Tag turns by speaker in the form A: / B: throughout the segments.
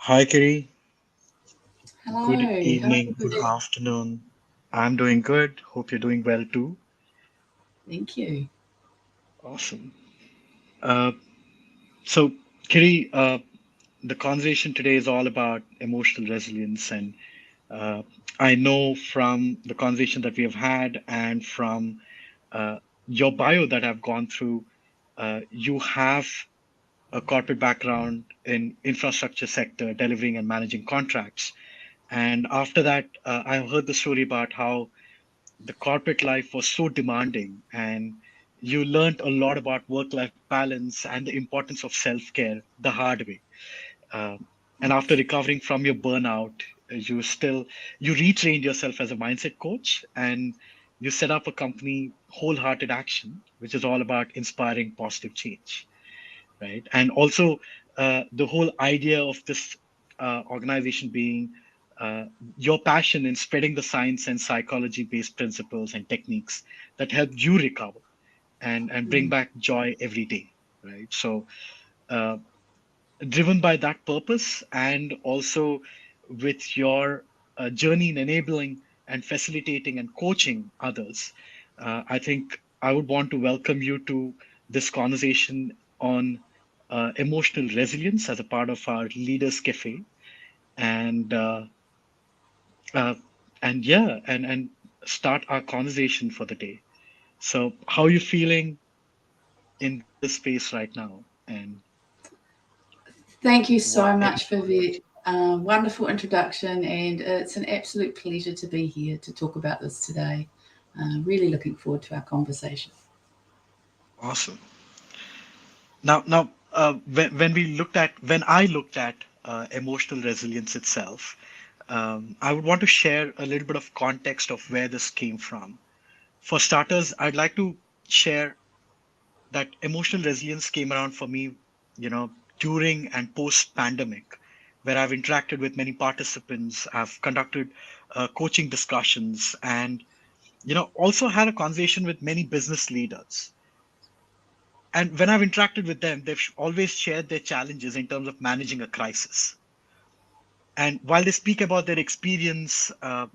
A: Hi, Kiri.
B: Hello,
A: Good
B: how are
A: evening,
B: you
A: good
B: doing?
A: afternoon. I'm doing good. Hope you're doing well too.
B: Thank you.
A: Awesome. Uh, so, Kiri, the conversation today is all about emotional resilience. And uh, I know from the conversation that we have had and from uh, your bio that I've gone through, you have a corporate background in infrastructure sector, delivering and managing contracts. And after that, I heard the story about how the corporate life was so demanding and you learned a lot about work life balance and the importance of self care the hard way. Um, and after recovering from your burnout, you still you retrained yourself as a mindset coach and you set up a company, Wholehearted Action, which is all about inspiring positive change, right? And also the whole idea of this organization being uh, your passion in spreading the science and psychology based principles and techniques that help you recover and bring
B: Mm.
A: back joy every day, right? So uh, driven by that purpose and also with your journey in enabling and facilitating and coaching others, I think I would want to welcome you to this conversation on emotional resilience as a part of our Leaders Cafe. And uh, and yeah, and start our conversation for the day. So, how are you feeling in this space right now? And
B: Thank you
A: what
B: so
A: any
B: much for the wonderful introduction, and it's an absolute pleasure to be here to talk about this today. Really looking forward to our conversation.
A: awesome. Now, when I looked at emotional resilience itself, I would want to share a little bit of context of where this came from. For starters, I'd like to share that emotional resilience came around for me, during and post pandemic, where I've interacted with many participants, I've conducted coaching discussions, and also had a conversation with many business leaders. And when I've interacted with them, they've always shared their challenges in terms of managing a crisis. And while they speak about their experience, I've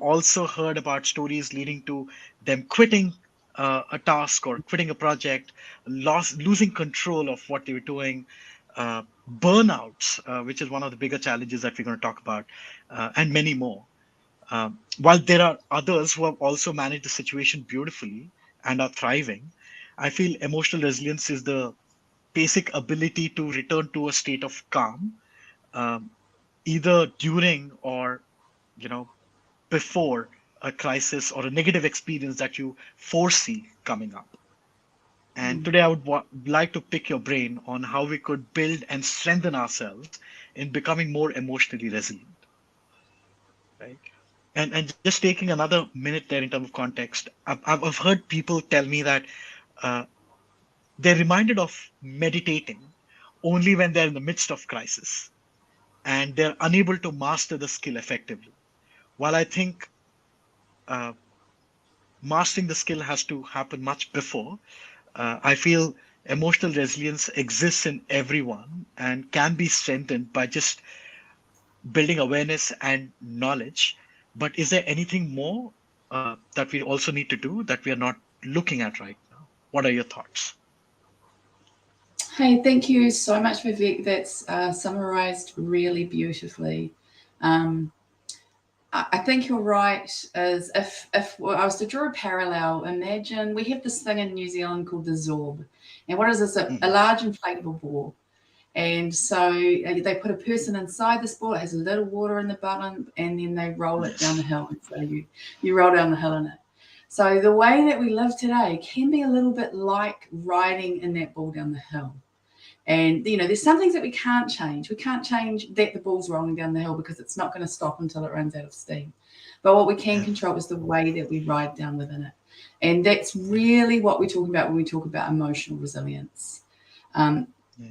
A: also heard about stories leading to them quitting a task or quitting a project, losing control of what they were doing, burnouts, which is one of the bigger challenges that we're going to talk about, and many more. While there are others who have also managed the situation beautifully and are thriving, I feel emotional resilience is the basic ability to return to a state of calm, um, either during or you know before a crisis or a negative experience that you foresee coming up. And
B: Mm.
A: today I would like to pick your brain on how we could build and strengthen ourselves in becoming more emotionally resilient, right? And just taking another minute there in terms of context, I've heard people tell me that uh, they're reminded of meditating only when they're in the midst of crisis and they're unable to master the skill effectively. While I think uh, mastering the skill has to happen much before, I feel emotional resilience exists in everyone and can be strengthened by just building awareness and knowledge. But is there anything more that we also need to do that we are not looking at right now? What are your thoughts?
B: Hey, thank you so much, Vivek. That's summarized really beautifully. Um, I think you're right. As if I was to draw a parallel, imagine we have this thing in New Zealand called the Zorb, and what is this? A
A: Mhm.
B: large inflatable ball. And so they put a person inside this ball. It has a little water in the bottom, and then they roll it down the
A: Yes.
B: hill. And so you roll down the hill in it. So the way that we live today can be a little bit like riding in that ball down the hill. And there's some things that we can't change. We can't change that the ball's rolling down the hill because it's not going to stop until it runs out of steam. But what we can
A: Yeah.
B: control is the way that we ride down within it. And that's really what we're talking about when we talk about emotional resilience. Um,
A: Yeah.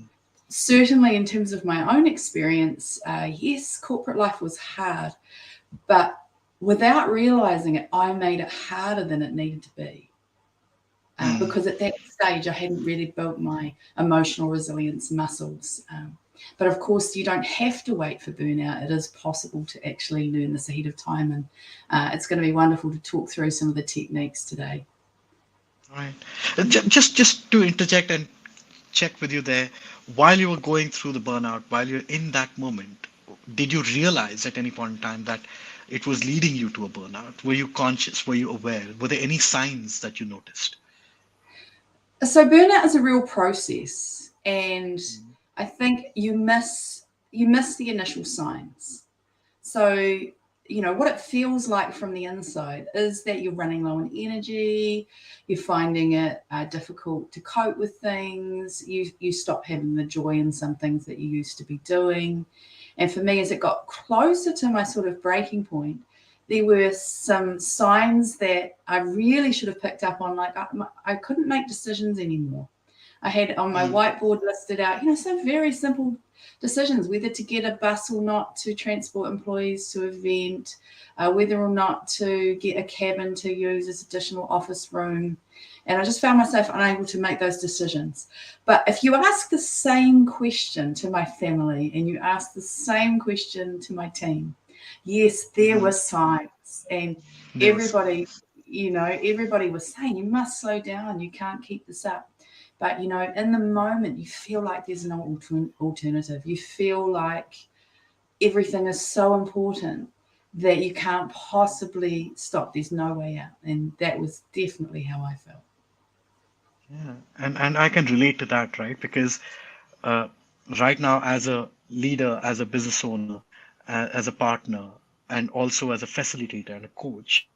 B: Certainly, in terms of my own experience, yes, corporate life was hard, but without realizing it, I made it harder than it needed to be.
A: Mm.
B: Because at that stage, I hadn't really built my emotional resilience muscles. But of course, you don't have to wait for burnout. It is possible to actually learn this ahead of time. And it's going to be wonderful to talk through some of the techniques today.
A: Right. Just to interject and check with you there, while you were going through the burnout, while you're in that moment, did you realize at any point in time that it was leading you to a burnout? Were you conscious? Were you aware? Were there any signs that you noticed?
B: So burnout is a real process, and
A: Mm.
B: I think you miss the initial signs. So, what it feels like from the inside is that you're running low on energy, you're finding it difficult to cope with things, you stop having the joy in some things that you used to be doing. And for me, as it got closer to my sort of breaking point, there were some signs that I really should have picked up on, like I couldn't make decisions anymore. I had on my
A: Mm.
B: whiteboard listed out, some very simple decisions, whether to get a bus or not to transport employees to an event, whether or not to get a cabin to use as additional office room. And I just found myself unable to make those decisions. But if you ask the same question to my family and you ask the same question to my team, yes, there
A: Mhm.
B: were signs, and
A: There was.
B: everybody, everybody was saying, you must slow down, you can't keep this up. But, in the moment, you feel like there's no alternative. You feel like everything is so important that you can't possibly stop. There's no way out. And that was definitely how I felt.
A: Yeah, and I can relate to that, right? Because uh, right now, as a leader, as a business owner, as a partner, and also as a facilitator and a coach,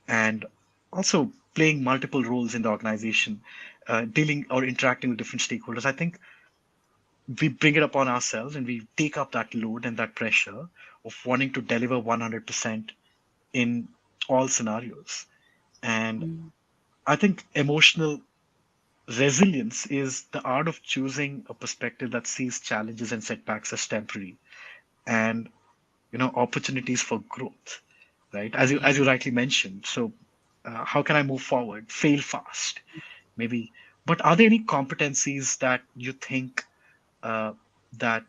A: and also playing multiple roles in the organization, dealing or interacting with different stakeholders, I think we bring it upon ourselves and we take up that load and that pressure of wanting to deliver 100% in all scenarios. And
B: Mm.
A: I think emotional resilience is the art of choosing a perspective that sees challenges and setbacks as temporary and opportunities for growth, right? As you
B: Yeah.
A: rightly mentioned. So, how can I move forward? Fail fast, maybe. But are there any competencies that you think uh, that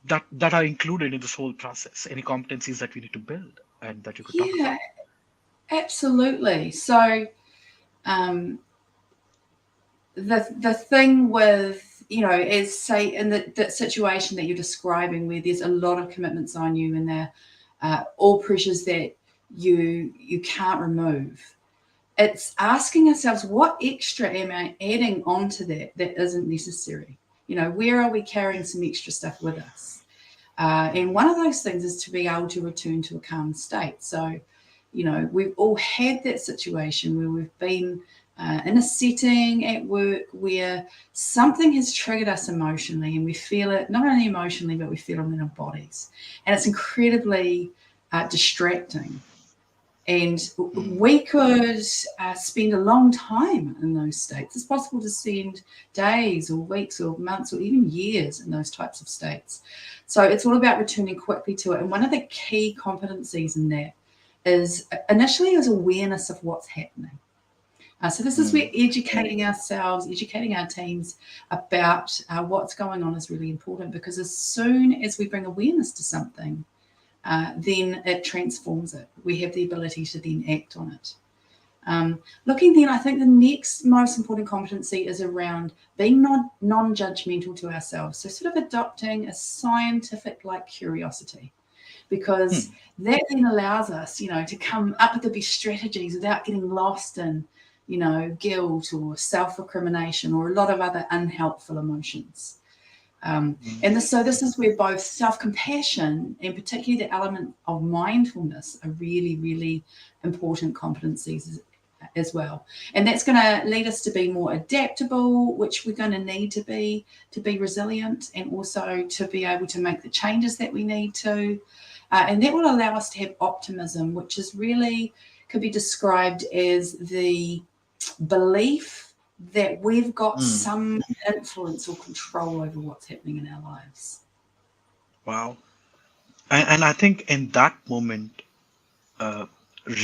A: that are included in this whole process? Any competencies that we need to build and that you could talk
B: Yeah,
A: about?
B: absolutely. So, um, the thing with, as say in the situation that you're describing, where there's a lot of commitments on you and they're all pressures that you can't remove, it's asking ourselves, what extra am I adding onto that isn't necessary? Where are we carrying some extra stuff with us? And one of those things is to be able to return to a calm state. So, we've all had that situation where we've been in a setting at work where something has triggered us emotionally, and we feel it not only emotionally, but we feel it in our bodies. And it's incredibly distracting. And
A: Mm.
B: we could spend a long time in those states. It's possible to spend days or weeks or months or even years in those types of states. So it's all about returning quickly to it. And one of the key competencies in that is initially is awareness of what's happening. So this is where
A: Mm.
B: educating ourselves, educating our teams about what's going on is really important, because as soon as we bring awareness to something, then it transforms it. We have the ability to then act on it. Looking then, I think the next most important competency is around being non-judgmental to ourselves. So sort of adopting a scientific-like curiosity, because
A: Hmm.
B: that then allows us, to come up with the best strategies without getting lost in, guilt or self-recrimination or a lot of other unhelpful emotions. And
A: Mm.
B: so this is where both self-compassion and particularly the element of mindfulness are really, really important competencies as well. And that's going to lead us to be more adaptable, which we're going to need to be resilient, and also to be able to make the changes that we need to. And that will allow us to have optimism, which is really could be described as the belief that we've got
A: Mm.
B: some influence or control over what's happening in our lives.
A: Wow. And I think in that moment, uh,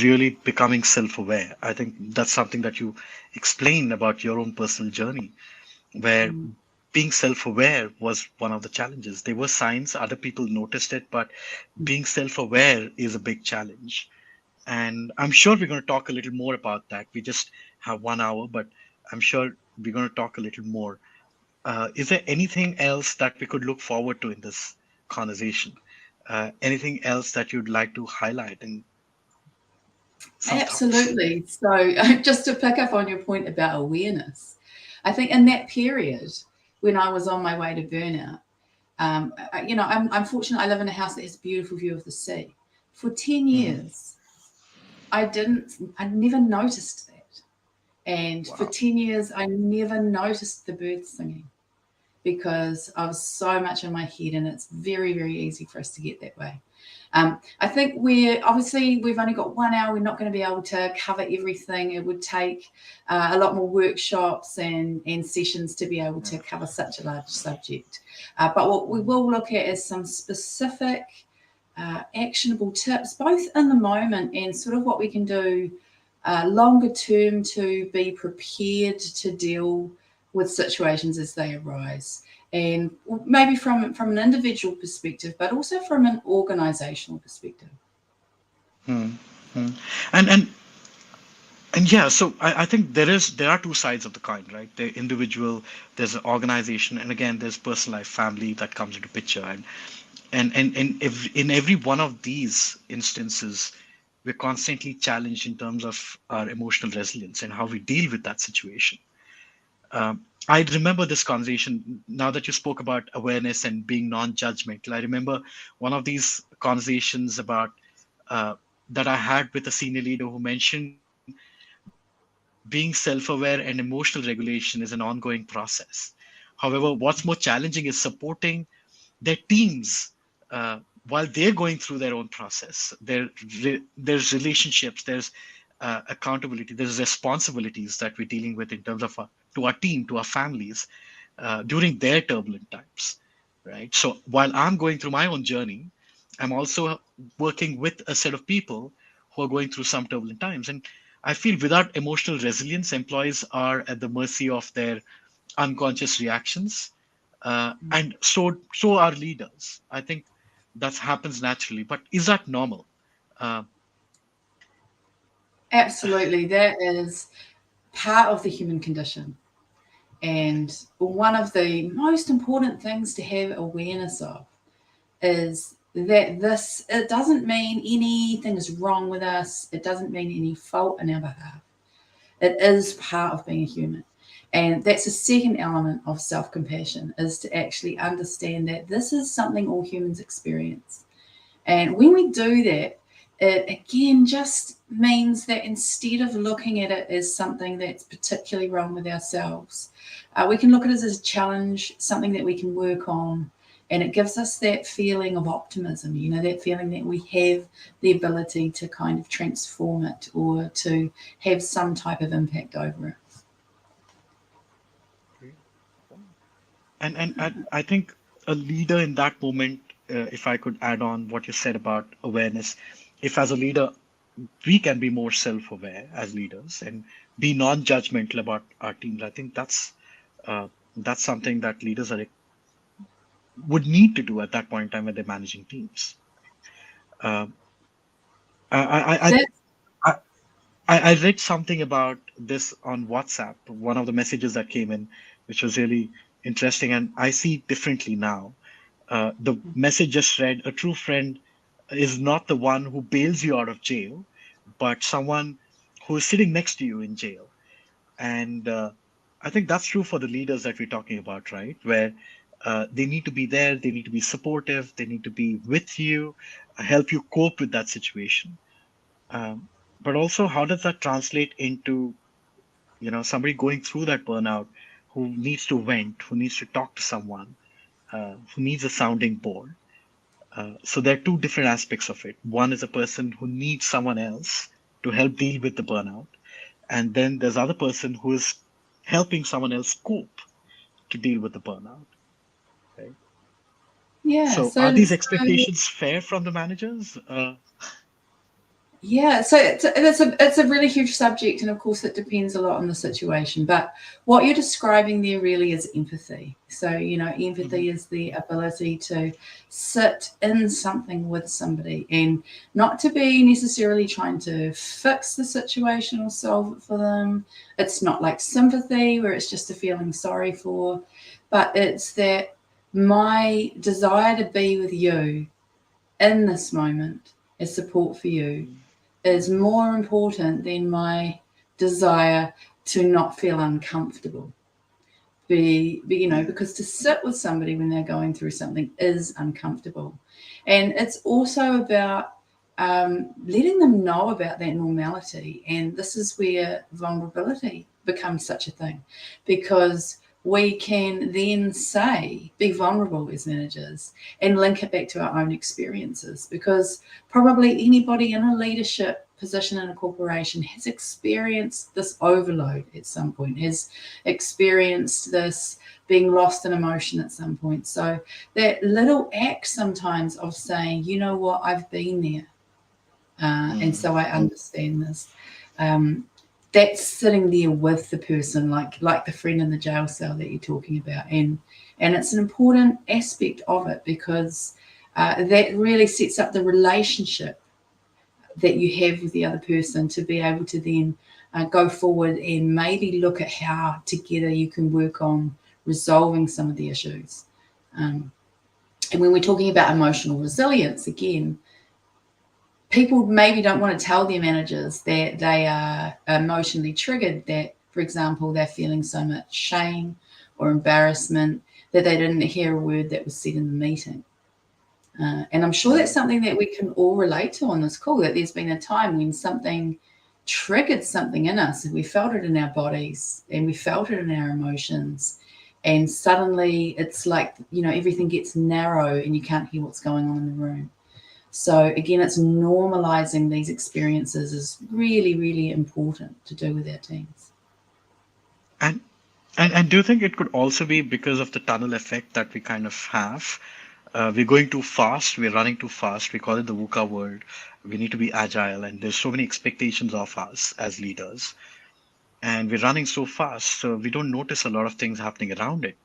A: really becoming self-aware, I think that's something that you explained about your own personal journey, where
B: Mm.
A: being self-aware was one of the challenges. There were signs, other people noticed it, but being self-aware is a big challenge. And I'm sure we're going to talk a little more about that. We just have 1 hour, but I'm sure we're going to talk a little more. Is there anything else that we could look forward to in this conversation? Anything else that you'd like to highlight and some thoughts?
B: Absolutely. So, just to pick up on your point about awareness, I think in that period when I was on my way to burnout, I'm fortunate. I live in a house that has a beautiful view of the sea. For 10
A: Hmm.
B: years, I never noticed that. And for
A: Wow.
B: 10 years, I never noticed the birds singing because I was so much in my head, and it's very, very easy for us to get that way. I think we've only got 1 hour. We're not going to be able to cover everything. It would take a lot more workshops and sessions to be able to cover such a large subject. But what we will look at is some specific actionable tips, both in the moment and sort of what we can do longer term to be prepared to deal with situations as they arise. And maybe from an individual perspective, but also from an organizational perspective.
A: Hmm. Hmm. And yeah, so I think there are two sides of the coin, right? The individual, there's an organization, and again there's personal life, family that comes into picture, and if, in every one of these instances, we're constantly challenged in terms of our emotional resilience and how we deal with that situation. I remember this conversation now that you spoke about awareness and being non-judgmental. I remember one of these conversations about uh, that I had with a senior leader who mentioned being self-aware and emotional regulation is an ongoing process. However, what's more challenging is supporting their teams while they're going through their own process. There's relationships, there's accountability, there's responsibilities that we're dealing with in terms of to our team, to our families during their turbulent times, right? So while I'm going through my own journey, I'm also working with a set of people who are going through some turbulent times. And I feel without emotional resilience, employees are at the mercy of their unconscious reactions, and so are leaders. I think that happens naturally, but is that normal? Uh,
B: Absolutely, that is part of the human condition. And one of the most important things to have awareness of is that it doesn't mean anything is wrong with us, it doesn't mean any fault in our behalf. It is part of being a human. And that's the second element of self compassion, is to actually understand that this is something all humans experience. And when we do that, it again just means that instead of looking at it as something that's particularly wrong with ourselves, we can look at it as a challenge, something that we can work on. And it gives us that feeling of optimism, that feeling that we have the ability to kind of transform it or to have some type of impact over it.
A: and I think a leader in that moment, if I could add on what you said about awareness, if as a leader we can be more self-aware as leaders and be non-judgmental about our teams, I think uh, that's something that leaders would need to do at that point in time when they're managing teams. Uh, I, I, I,
B: That
A: I I read something about this on WhatsApp, one of the messages that came in, which was really interesting, and I see it differently now. The message just read: "A true friend is not the one who bails you out of jail, but someone who is sitting next to you in jail." And I think that's true for the leaders that we're talking about, right? Where they need to be there, they need to be supportive, they need to be with you, help you cope with that situation. Um, but also, how does that translate into, somebody going through that burnout who needs to vent, who needs to talk to someone, who needs a sounding board? So there are two different aspects of it. One is a person who needs someone else to help deal with the burnout, and then there's other person who is helping someone else cope to deal with the burnout. Right.
B: yeah,
A: So are
B: so
A: these
B: so
A: expectations fair from the managers?
B: Yeah, so it's a really huge subject, and of course it depends a lot on the situation. But what you're describing there really is empathy. So
A: Hmm.
B: empathy is the ability to sit in something with somebody, and not to be necessarily trying to fix the situation or solve it for them. It's not like sympathy where it's just a feeling sorry for, but it's that my desire to be with you in this moment as support for you is more important than my desire to not feel uncomfortable.
A: Yeah.
B: Because to sit with somebody when they're going through something is uncomfortable. And it's also about letting them know about that normality. And this is where vulnerability becomes such a thing, because we can then be vulnerable as managers and link it back to our own experiences. Because probably anybody in a leadership position in a corporation has experienced this overload at some point, has experienced this being lost in emotion at some point. So that little act sometimes of saying, you know what, I've been there, and
A: Mm.
B: so I understand this. Um, that's sitting there with the person, like the friend in the jail cell that you're talking about, and it's an important aspect of it, because that really sets up the relationship that you have with the other person, to be able to then go forward and maybe look at how together you can work on resolving some of the issues. Um, and when we're talking about emotional resilience, again, people maybe don't want to tell their managers that they are emotionally triggered, that, for example, they're feeling so much shame or embarrassment that they didn't hear a word that was said in the meeting. And I'm sure that's
A: Mm.
B: something that we can all relate to on this call, that there's been a time when something triggered something in us, and we felt it in our bodies and we felt it in our emotions. And suddenly it's like, everything gets narrow and you can't hear what's going on in the room. So again, it's normalizing these experiences is really, really important to do with our teams.
A: And and do you think it could also be because of the tunnel effect that we kind of have? We're going too fast, we're running too fast. We call it the VUCA world. We need to be agile, and there's so many expectations of us as leaders. And we're running so fast, so we don't notice a lot of things happening around it.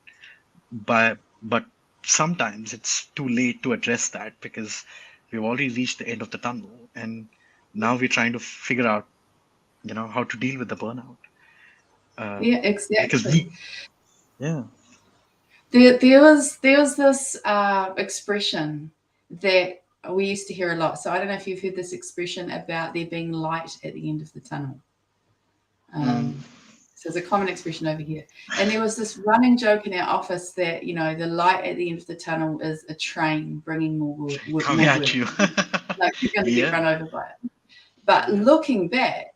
A: But sometimes it's too late to address that because we've already reached the end of the tunnel, and now we're trying to figure out, how to deal with the burnout. Uh,
B: Yeah,
A: because
B: exactly.
A: we, yeah.
B: There was this expression that we used to hear a lot. So I don't know if you've heard this expression about there being light at the end of the tunnel.
A: Mm.
B: Um, so it's a common expression over here. And there was this running joke in our office that, the light at the end of the tunnel is a train bringing
A: Coming
B: more
A: at
B: work.
A: you.
B: Like you're going to get
A: Yeah.
B: run over by it. But
A: Yeah.
B: looking back,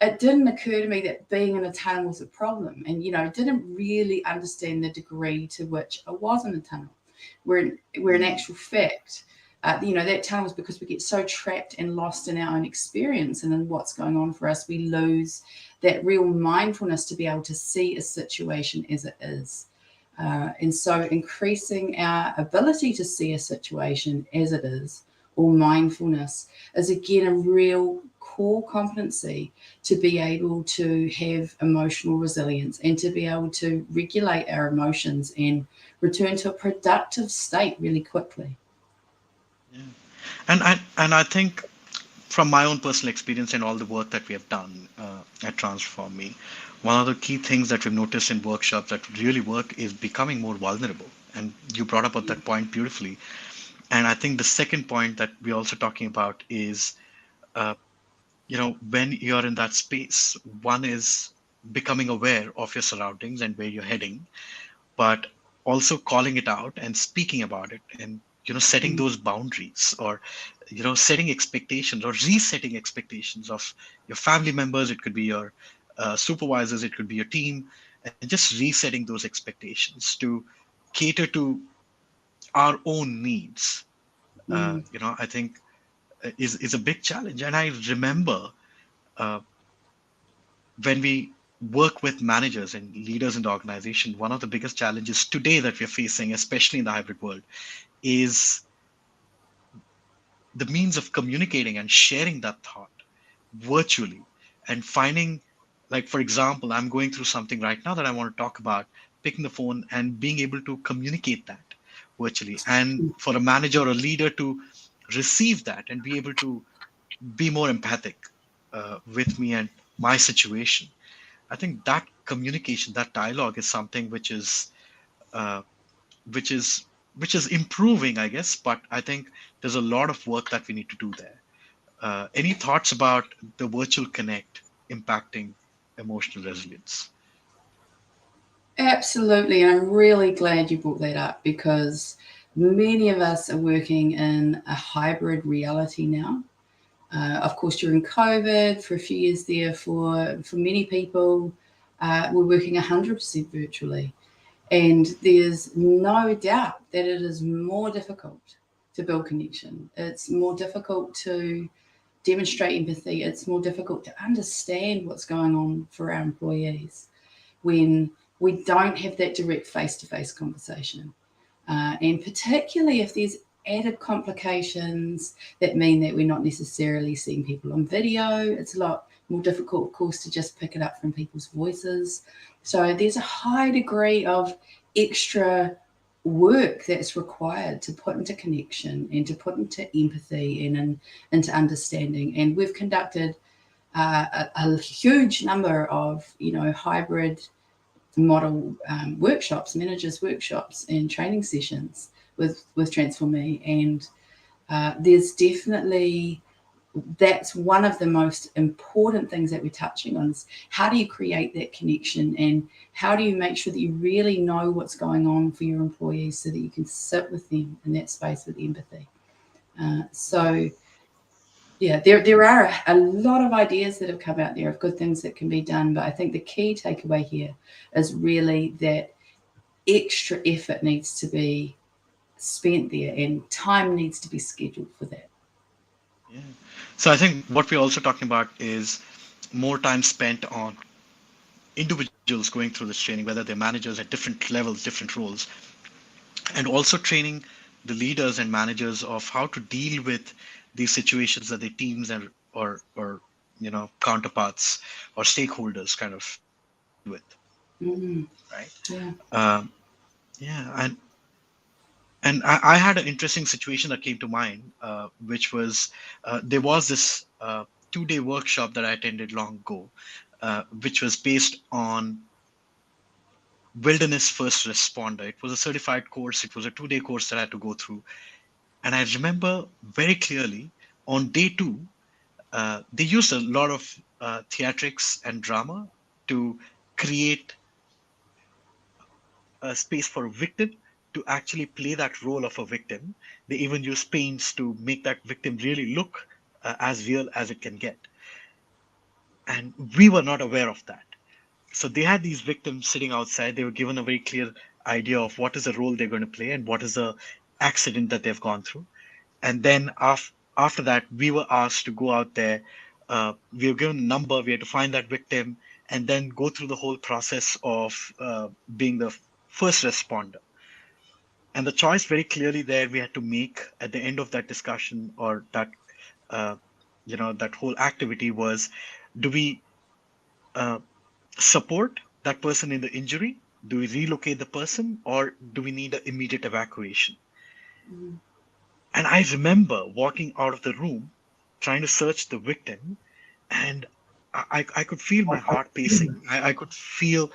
B: it didn't occur to me that being in a tunnel was a problem, and didn't really understand the degree to which I was in a tunnel. Where in
A: Mm.
B: actual fact, that tunnel was because we get so trapped and lost in our own experience and in what's going on for us, we lose that real mindfulness to be able to see a situation as it is. And so increasing our ability to see a situation as it is, or mindfulness, is again a real core competency to be able to have emotional resilience and to be able to regulate our emotions and return to a productive state really quickly.
A: Yeah. And I think from my own personal experience and all the work that we have done at Transform Me, one of the key things that we've noticed in workshops that really work is becoming more vulnerable. And you brought up that point beautifully. And I think the second point that we're also talking about is, uh, when you're in that space, one is becoming aware of your surroundings and where you're heading, but also calling it out and speaking about it, and setting
B: Mm,
A: those boundaries, or setting expectations or resetting expectations of your family members. It could be your supervisors, it could be your team, and just resetting those expectations to cater to our own needs.
B: mm,
A: I think is a big challenge. And I remember uh, when we work with managers and leaders in the organization, one of the biggest challenges today that we're facing, especially in the hybrid world, is the means of communicating and sharing that thought. virtually and finding, like, for example, I'm going through something right now that I want to talk about, picking the phone and being able to communicate that virtually. And for a manager or a leader to receive that and be able to be more empathic with me and my situation. I think that communication, that dialogue is something uh, which is which is improving, I guess. But I think there's a lot of work that we need to do there. Any thoughts about the virtual connect impacting emotional resilience?
B: Absolutely. And I'm really glad you brought that up because many of us are working in a hybrid reality now. Of course, during COVID, for a few years there, for many people, we're working 100% virtually. And there's no doubt that it is more difficult to build connection. It's more difficult to demonstrate empathy. It's more difficult to understand what's going on for our employees when we don't have that direct face to face conversation. And particularly if there's added complications that mean that we're not necessarily seeing people on video, it's a lot more difficult, of course, to just pick it up from people's voices. So there's a high degree of extra work that's required to put into connection and to put into empathy and into understanding. And we've conducted a huge number of, hybrid model workshops, managers workshops, and training sessions with Transform Me, and there's definitely that's one of the most important things that we're touching on is how do you create that connection and how do you make sure that you really know what's going on for your employees so that you can sit with them in that space with empathy. So yeah, there are a lot of ideas that have come out there of good things that can be done, but I think the key takeaway here is really that extra effort needs to be spent there and time needs to be scheduled for that.
A: Yeah. So I think what we're also talking about is more time spent on individuals going through this training, whether they're managers at different levels, different roles, and also training the leaders and managers of how to deal with these situations that their teams and or counterparts or stakeholders kind of deal with,
B: Mm,
A: right?
B: yeah.
A: Yeah, and I had an interesting situation that came to mind, which was there was this 2-day workshop that I attended long ago, which was based on wilderness first responder. It was a certified course. It was a 2-day course that I had to go through. And I remember very clearly on day two, they used a lot of theatrics and drama to create a space for a victim to actually play that role of a victim. They even use paints to make that victim really look as real as it can get. And we were not aware of that. So they had these victims sitting outside. They were given a very clear idea of what is the role they're going to play and what is the accident that they've gone through. And then after that, we were asked to go out there. We were given a number. We had to find that victim and then go through the whole process of being the first responder. And the choice very clearly there we had to make at the end of that discussion or that uh, that whole activity was: do we uh, support that person in the injury? Do we relocate the person, or do we need an immediate evacuation?
B: Mm,
A: And I remember walking out of the room, trying to search the victim, and I could feel my heart pacing. I could feel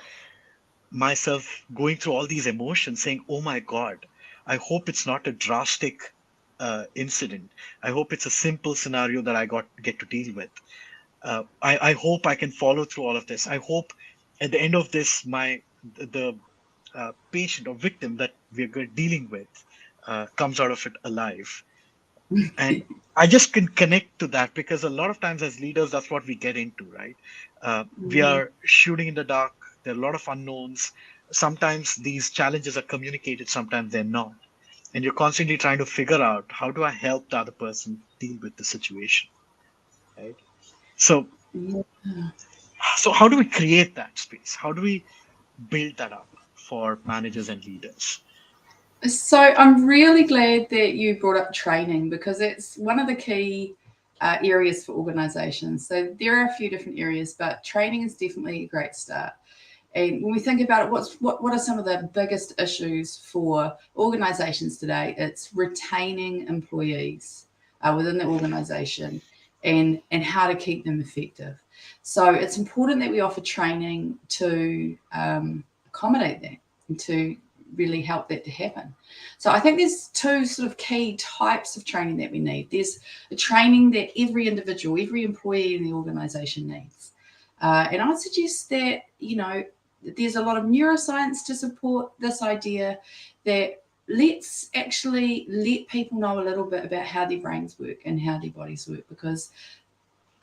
A: myself going through all these emotions, saying, "Oh my God, I hope it's not a drastic incident. I hope it's a simple scenario that I get to deal with. I hope I can follow through all of this. I hope at the end of this, the patient or victim that we're dealing with comes out of it alive." And I just can connect to that because a lot of times as leaders, that's what we get into, right? We
B: mm,
A: are shooting in the dark. There are a lot of unknowns. Sometimes these challenges are communicated, sometimes they're not. And you're constantly trying to figure out, how do I help the other person deal with the situation, right? So,
B: yeah.
A: so how do we create that space? How do we build that up for managers and leaders?
B: So I'm really glad that you brought up training because it's one of the key areas for organisations. So there are a few different areas, but training is definitely a great start. And when we think about it, what are some of the biggest issues for organisations today? It's retaining employees within the organisation and how to keep them effective. So it's important that we offer training to accommodate that and to really help that to happen. So I think there's two sort of key types of training that we need. There's a training that every individual, every employee in the organisation needs. And I would suggest that, there's a lot of neuroscience to support this idea that let's actually let people know a little bit about how their brains work and how their bodies work, because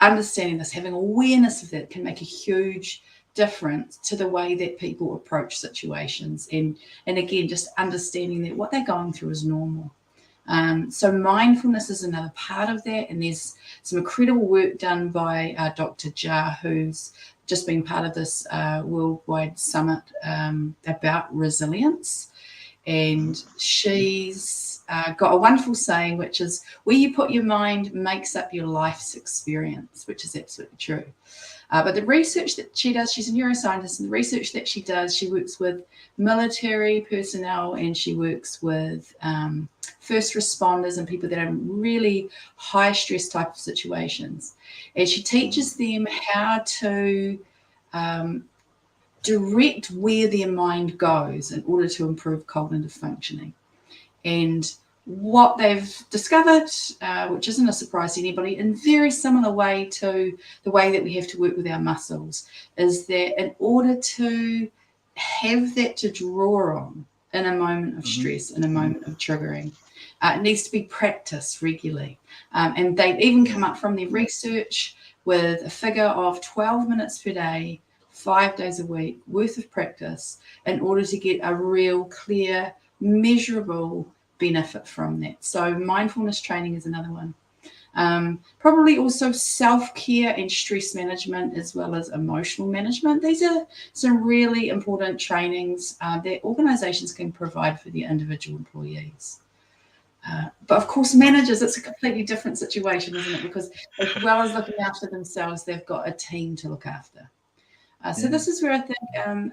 B: understanding this, having awareness of that, can make a huge difference to the way that people approach situations. And again, just understanding that what they're going through is normal. So mindfulness is another part of that, and there's some incredible work done by Dr. Jha, who's just been part of this worldwide summit about resilience. And she's got a wonderful saying, which is, where you put your mind makes up your life's experience, which is absolutely true. But the research that she does, she's a neuroscientist, and the research that she does, she works with military personnel, and she works with first responders and people that are in really high stress type of situations. And she teaches them how to direct where their mind goes in order to improve cognitive functioning. And what they've discovered, which isn't a surprise to anybody, in very similar way to the way that we have to work with our muscles, is that in order to have that to draw on in a moment of stress, in a moment of triggering, it needs to be practiced regularly. And they've even come up from their research with a figure of 12 minutes per day, 5 days a week worth of practice in order to get a real clear, measurable benefit from that. So mindfulness training is another one. Probably also self-care and stress management, as well as emotional management. These are some really important trainings that organisations can provide for their individual employees. But of course, managers, it's a completely different situation, isn't it? Because as well as looking after themselves, they've got a team to look after. So this is where I think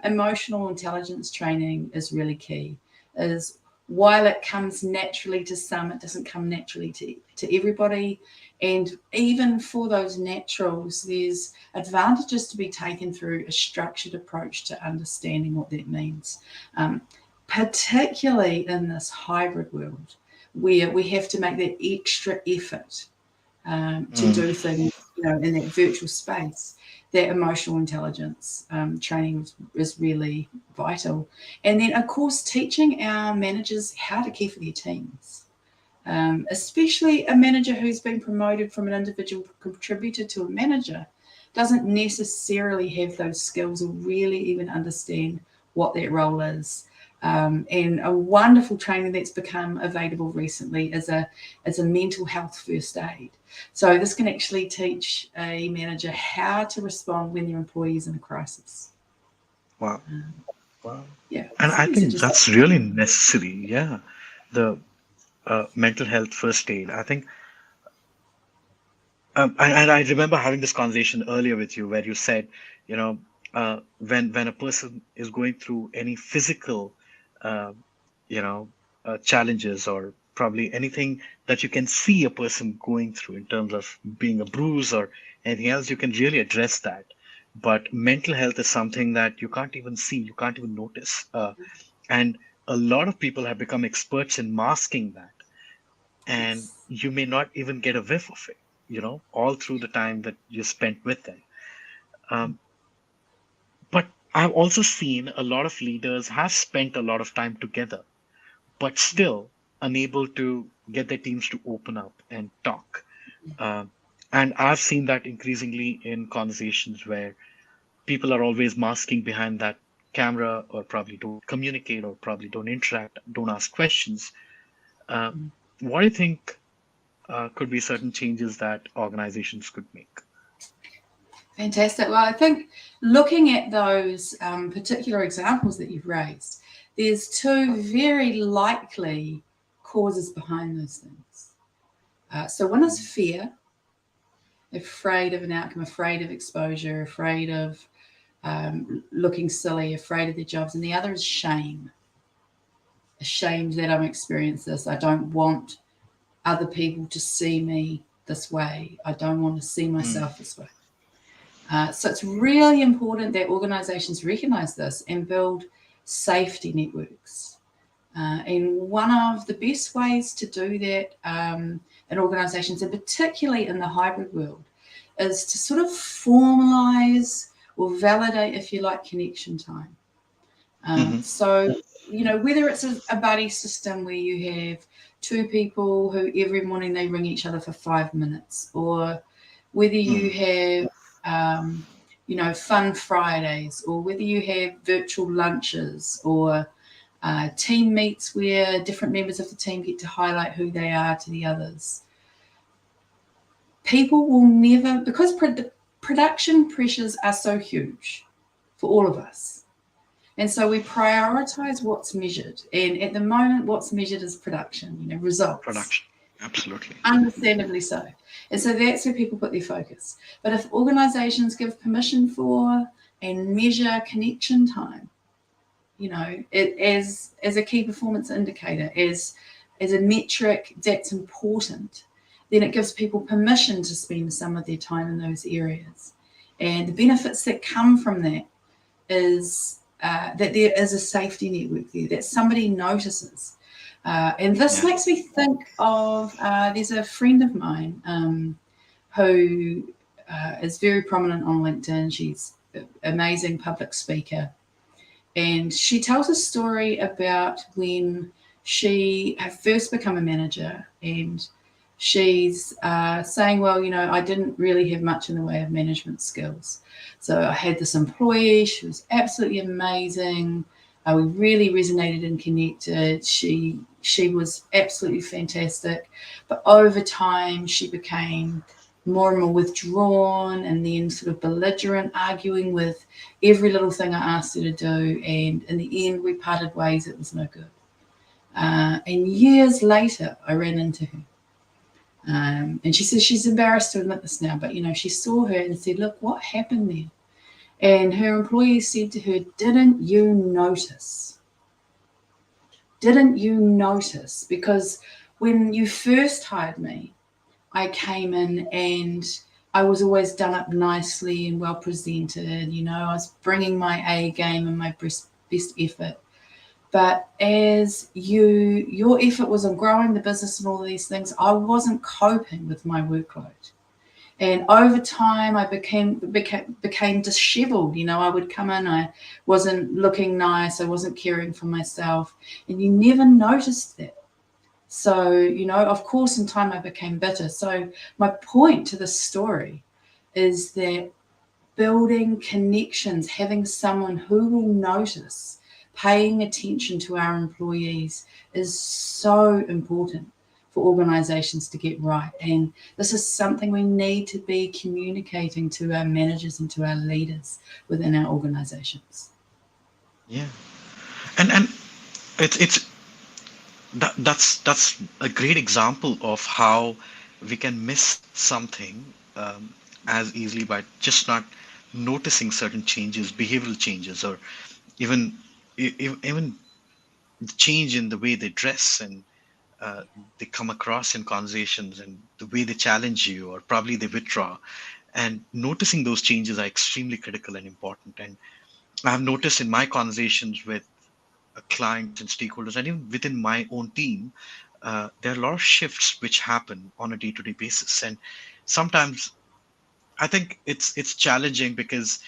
B: emotional intelligence training is really key. Is while it comes naturally to some, it doesn't come naturally to everybody. And even for those naturals, there's advantages to be taken through a structured approach to understanding what that means, particularly in this hybrid world where we have to make that extra effort to do things, in that virtual space. That emotional intelligence training is really vital. And then, of course, teaching our managers how to care for their teams, especially a manager who's been promoted from an individual contributor to a manager doesn't necessarily have those skills or really even understand what that role is. And a wonderful training that's become available recently is a mental health first aid. So this can actually teach a manager how to respond when their employee is in a crisis.
A: Wow. Wow.
B: Yeah.
A: And
B: So
A: I
B: these are
A: think
B: just
A: that's really necessary. Yeah. The mental health first aid. I think, and I remember having this conversation earlier with you where you said, when a person is going through any physical, uh, challenges, or probably anything that you can see a person going through in terms of being a bruise or anything else, you can really address that. But mental health is something that you can't even see, you can't even notice. And a lot of people have become experts in masking that. And
B: yes.
A: you may not even get a whiff of it, all through the time that you spent with them. Um, but I've also seen a lot of leaders have spent a lot of time together, but still unable to get their teams to open up and talk. Um, and I've seen that increasingly in conversations where people are always masking behind that camera, or probably don't communicate, or probably don't interact, don't ask questions. Uh, what do you think could be certain changes that organizations could make?
B: Fantastic. Well, I think looking at those particular examples that you've raised, there's two very likely causes behind those things. So one is fear, afraid of an outcome, afraid of exposure, afraid of looking silly, afraid of their jobs. And the other is shame. Ashamed that I'm experiencing this. I don't want other people to see me this way. I don't want to see myself this way. So it's really important that organisations recognise this and build safety networks. And one of the best ways to do that in organisations, and particularly in the hybrid world, is to sort of formalise or validate, if you like, connection time. So, whether it's a buddy system where you have two people who every morning they ring each other for 5 minutes, or whether you have fun Fridays, or whether you have virtual lunches, or team meets where different members of the team get to highlight who they are to the others. People will never, because production pressures are so huge for all of us. And so we prioritize what's measured. And at the moment, what's measured is production, results.
A: Production, absolutely.
B: Understandably so. And so that's where people put their focus. But if organizations give permission for and measure connection time, it as a key performance indicator, as a metric that's important, then it gives people permission to spend some of their time in those areas. And the benefits that come from that is that there is a safety network there, that somebody notices. And this makes me think of, there's a friend of mine who is very prominent on LinkedIn. She's an amazing public speaker. And she tells a story about when she had first become a manager, and she's saying, well, I didn't really have much in the way of management skills. So I had this employee, she was absolutely amazing. We really resonated and connected. She was absolutely fantastic. But over time, she became more and more withdrawn, and then sort of belligerent, arguing with every little thing I asked her to do. And in the end, we parted ways. It was no good. And years later, I ran into her. And she says she's embarrassed to admit this now, but she saw her and said, look, what happened there? And her employee said to her, didn't you notice? Didn't you notice? Because when you first hired me, I came in and I was always done up nicely and well presented. I was bringing my A game and my best effort. But as your effort was on growing the business and all these things, I wasn't coping with my workload. And over time, I became disheveled. I would come in, I wasn't looking nice, I wasn't caring for myself, and you never noticed that. So, of course, in time I became bitter. So my point to this story is that building connections, having someone who will notice, paying attention to our employees is so important for organizations to get right. And this is something we need to be communicating to our managers and to our leaders within our organizations.
A: Yeah. And that's a great example of how we can miss something as easily by just not noticing certain changes, behavioral changes, or even even the change in the way they dress and they come across in conversations, and the way they challenge you, or probably they withdraw. And noticing those changes are extremely critical and important. And I've noticed in my conversations with clients and stakeholders, and even within my own team, there are a lot of shifts which happen on a day-to-day basis. And sometimes I think it's challenging because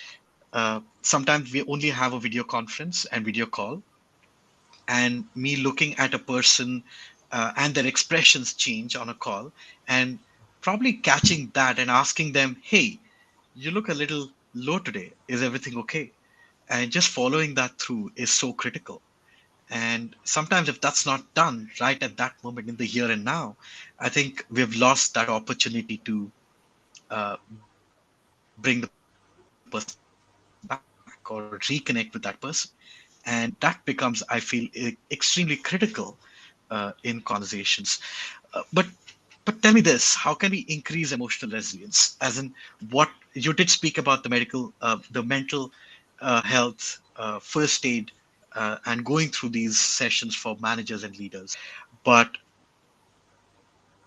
A: sometimes we only have a video conference and video call, and me looking at a person and their expressions change on a call, and probably catching that and asking them, hey, you look a little low today, is everything okay? And just following that through is so critical. And sometimes if that's not done right at that moment in the here and now, I think we've lost that opportunity to bring the person back or reconnect with that person. And that becomes, I feel, extremely critical in conversations. But But tell me this: how can we increase emotional resilience? As in, what you did speak about the mental health, first aid, and going through these sessions for managers and leaders. But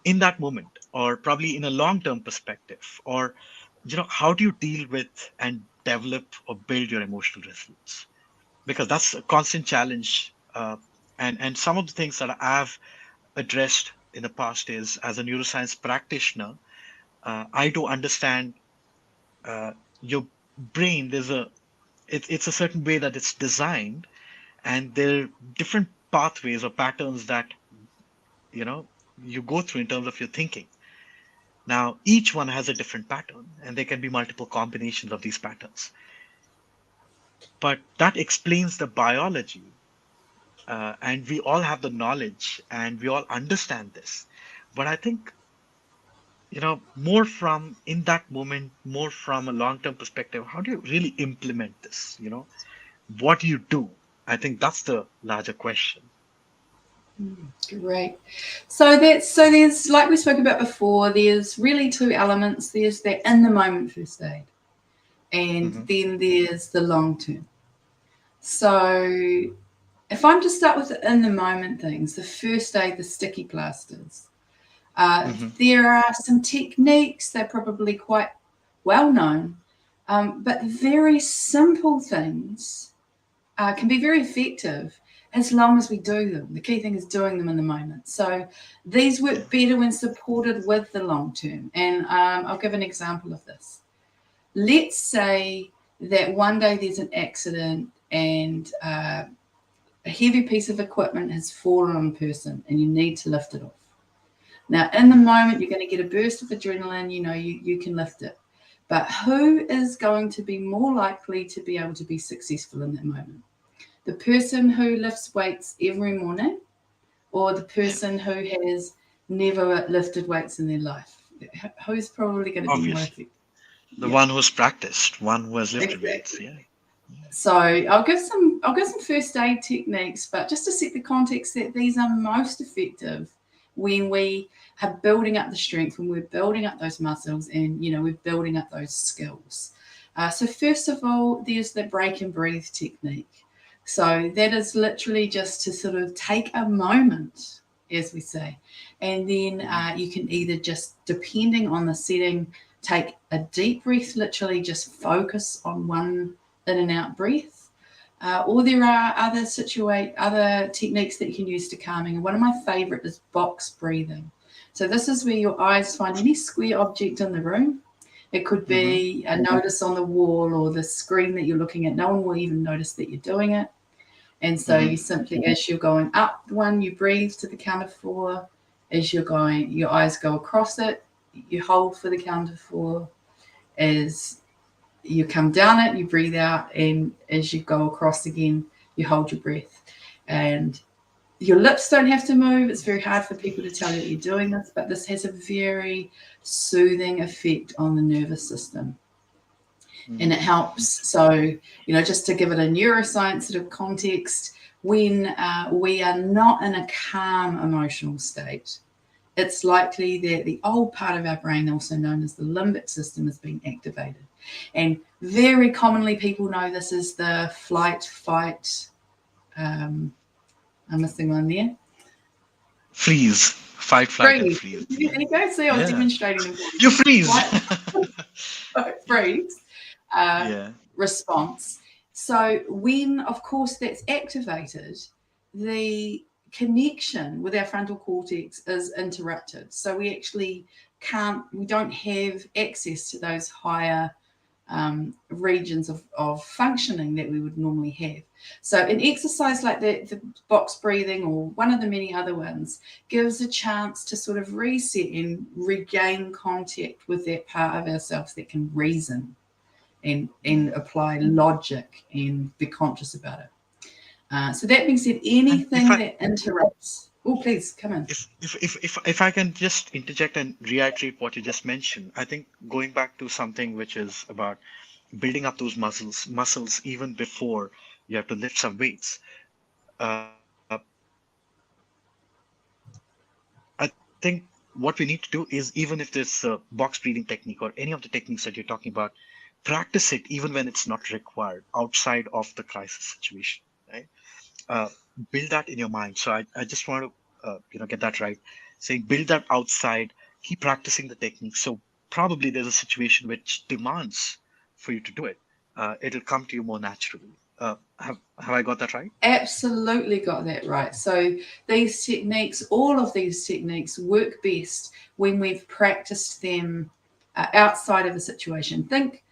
A: in that moment, or probably in a long-term perspective, or how do you deal with and develop or build your emotional resilience? Because that's a constant challenge. And some of the things that I've addressed in the past is, as a neuroscience practitioner, I do understand your brain. It's a certain way that it's designed, and there are different pathways or patterns that you know you go through in terms of your thinking. Now, each one has a different pattern, and there can be multiple combinations of these patterns. But that explains the biology, and we all have the knowledge, and we all understand this. But I think more from in that moment, more from a long-term perspective, how do you really implement this? What do you do? I think that's the larger question.
B: Great. So there's, like we spoke about before, there's really two elements. There's the in the moment first aid, and
A: Hmm.
B: then there's the long term. So if I'm to start with the in the moment things, the first aid, the sticky plasters,
A: Hmm.
B: there are some techniques. They're probably quite well known, but very simple things can be very effective as long as we do them. The key thing is doing them in the moment. So these
A: Yeah.
B: work better when supported with the long term. And I'll give an example of this. Let's say that one day there's an accident and a heavy piece of equipment has fallen on a person and you need to lift it off. Now, in the moment, you're going to get a burst of adrenaline, you can lift it. But who is going to be more likely to be able to be successful in that moment? The person who lifts weights every morning, or the
A: Yeah.
B: person who has never lifted weights in their life? Who's probably going to be more
A: Obviously,
B: effective?
A: the
B: Yeah,
A: one who's practiced, one who has lifted weights.
B: exactly.
A: Yeah. Yeah.
B: So I'll give some first aid techniques, but just to set the context that these are most effective when we are building up the strength, when we're building up those muscles, and we're building up those skills. So first of all, there's the break and breathe technique. So that is literally just to sort of take a moment, as we say, and then
A: Mhm.
B: you can either just, depending on the setting, take a deep breath, literally just focus on one in and out breath. Or there are other techniques that you can use to calming. And one of my favorite is box breathing. So this is where your eyes find any square object in the room. It could
A: Mhm.
B: be a notice on the wall or the screen that you're looking at. No one will even notice that you're doing it. And so
A: Mhm.
B: you simply, as you're going up one, you breathe to the count of 4. As you're going, your eyes go across it, you hold for the count of 4. As you come down it, you breathe out, and as you go across again, you hold your breath. And your lips don't have to move. It's very hard for people to tell that you're doing this, but this has a very soothing effect on the nervous system. And it
A: Mhm.
B: helps. So, just to give it a neuroscience sort of context, when we are not in a calm emotional state, it's likely that the old part of our brain, also known as the limbic system, is being activated. And very commonly, people know this is the flight, fight. I'm missing one there.
A: Freeze, fight, flight, and
B: Freeze.
A: freeze.
B: There
A: Yeah.
B: you go. See, I was
A: Yeah.
B: demonstrating the
A: You freeze.
B: flight, fight,
A: Yeah.
B: freeze uh,
A: Yeah.
B: response. So when, of course, that's activated, the connection with our frontal cortex is interrupted. So we don't have access to those higher regions of functioning that we would normally have. So an exercise like the box breathing, or one of the many other ones, gives a chance to sort of reset and regain contact with that part of ourselves that can reason and
A: Mm.
B: apply logic and be conscious about it. So that being said,
A: And if
B: anything
A: I
B: that interrupts. Oh, please come in.
A: if I can just interject and reiterate what you just mentioned, I think going back to something which is about building up those muscles even before you have to lift some weights. Uh, I think what we need to do is, even if this box breathing technique or any of the techniques that you're talking about, practice it even when it's not required outside of the crisis situation, right? uh, Build that in your mind. So I just want to get that right. Saying build that outside, keep practicing the technique. So probably there's a situation which demands for you to do it. It'll come to you more naturally. Have I got that right?
B: Absolutely got that right. So these techniques, all of these techniques work best when we've practiced them outside of the situation. Think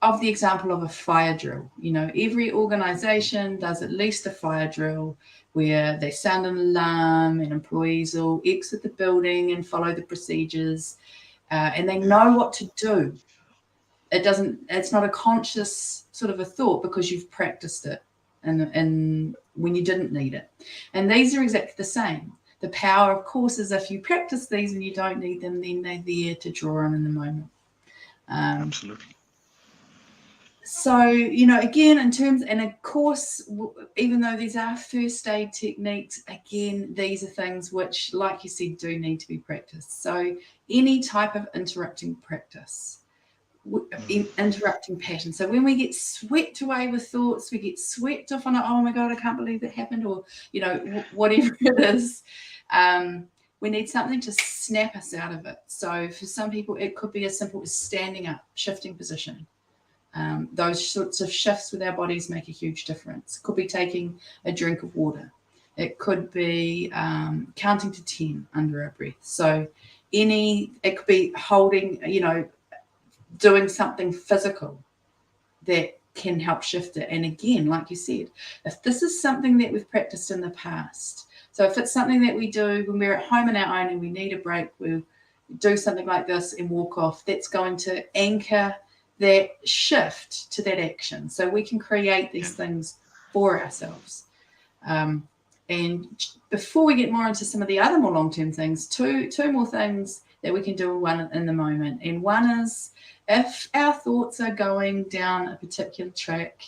B: of the example of a fire drill. Every organization does at least a fire drill where they sound an alarm and employees will exit the building and follow the procedures, and they know what to do. It's not a conscious sort of a thought because you've practiced it and when you didn't need it. And these are exactly the same. The power, of course, is if you practice these and you don't need them, then they're there to draw on in the moment.
A: Absolutely.
B: So, again, in terms, and of course, even though these are first aid techniques, again, these are things which, like you said, do need to be practiced. So, any type of interrupting practice, interrupting pattern. So, when we get swept away with thoughts, we get swept off on, oh my God, I can't believe that happened, or, whatever it is. We need something to snap us out of it. So, for some people, it could be as simple as standing up, shifting position. Those sorts of shifts with our bodies make a huge difference. It could be taking a drink of water. It could be counting to 10 under our breath. So it could be holding, doing something physical that can help shift it. And again, like you said, if this is something that we've practiced in the past, so if it's something that we do when we're at home on our own and we need a break, we'll do something like this and walk off, that's going to anchor that shift to that action. So we can create these things for ourselves. And before we get more into some of the other more long-term things, two more things that we can do in the moment. And one is, if our thoughts are going down a particular track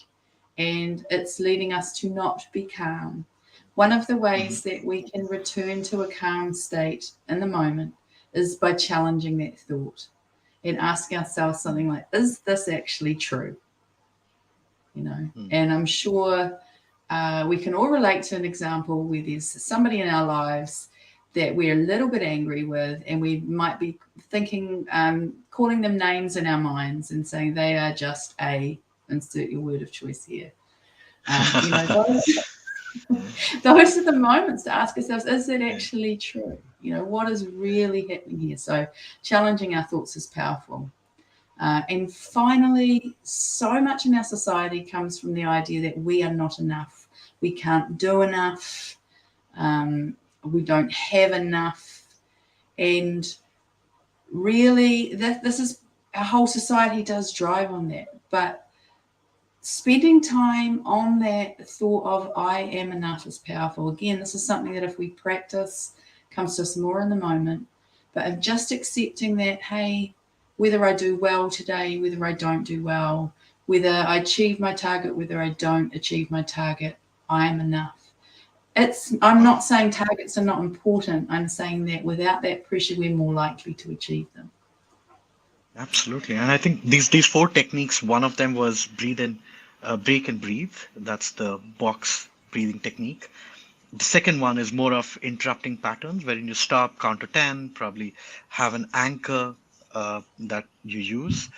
B: and it's leading us to not be calm, one of the ways that we can return to a calm state in the moment is by challenging that thought and asking ourselves something like, is this actually true? And I'm sure we can all relate to an example where there's somebody in our lives that we're a little bit angry with, and we might be thinking, calling them names in our minds and saying they are just insert your word of choice here. Those are the moments to ask ourselves, is it actually true? What is really happening here? So challenging our thoughts is powerful. And finally, so much in our society comes from the idea that we are not enough. We can't do enough. We don't have enough. And really, this is, our whole society does drive on that. But spending time on that thought of I am enough is powerful. Again, this is something that if we practice, comes to us more in the moment. But of just accepting that, hey, whether I do well today, whether I don't do well, whether I achieve my target, whether I don't achieve my target, I am enough. I'm not saying targets are not important. I'm saying that without that pressure, we're more likely to achieve them.
A: Absolutely. And I think these four techniques, one of them was break and breathe. That's the box breathing technique. The second one is more of interrupting patterns, wherein you stop, count to 10, probably have an anchor that you use.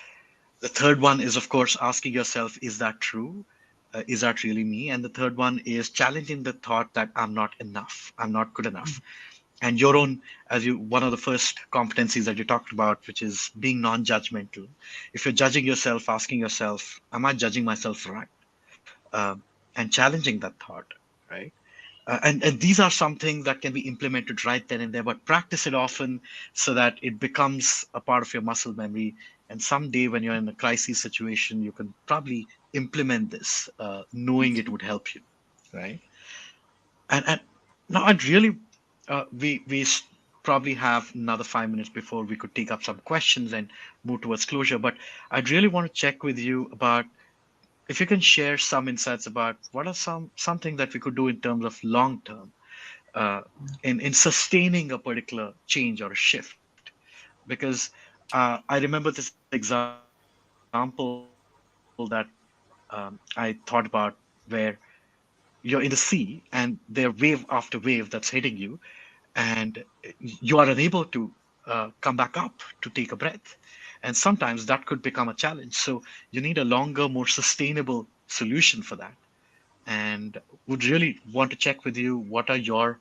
A: The third one is, of course, asking yourself, is that true? Is that really me? And the third one is challenging the thought that I'm not enough, I'm not good enough. And your own, one of the first competencies that you talked about, which is being non-judgmental. If you're judging yourself, asking yourself, am I judging myself right? And challenging that thought, right? And these are some things that can be implemented right then and there, but practice it often so that it becomes a part of your muscle memory. And someday when you're in a crisis situation, you can probably implement this, knowing it would help you, right? And now I'd really, probably have another 5 minutes before we could take up some questions and move towards closure. But I'd really want to check with you about if you can share some insights about what are something that we could do in terms of long term, in sustaining a particular change or a shift. because I remember this example that I thought about where you're in the sea and there are wave after wave that's hitting you, and you are unable to come back up to take a breath. And sometimes that could become a challenge. So you need a longer, more sustainable solution for that. And would really want to check with you what are your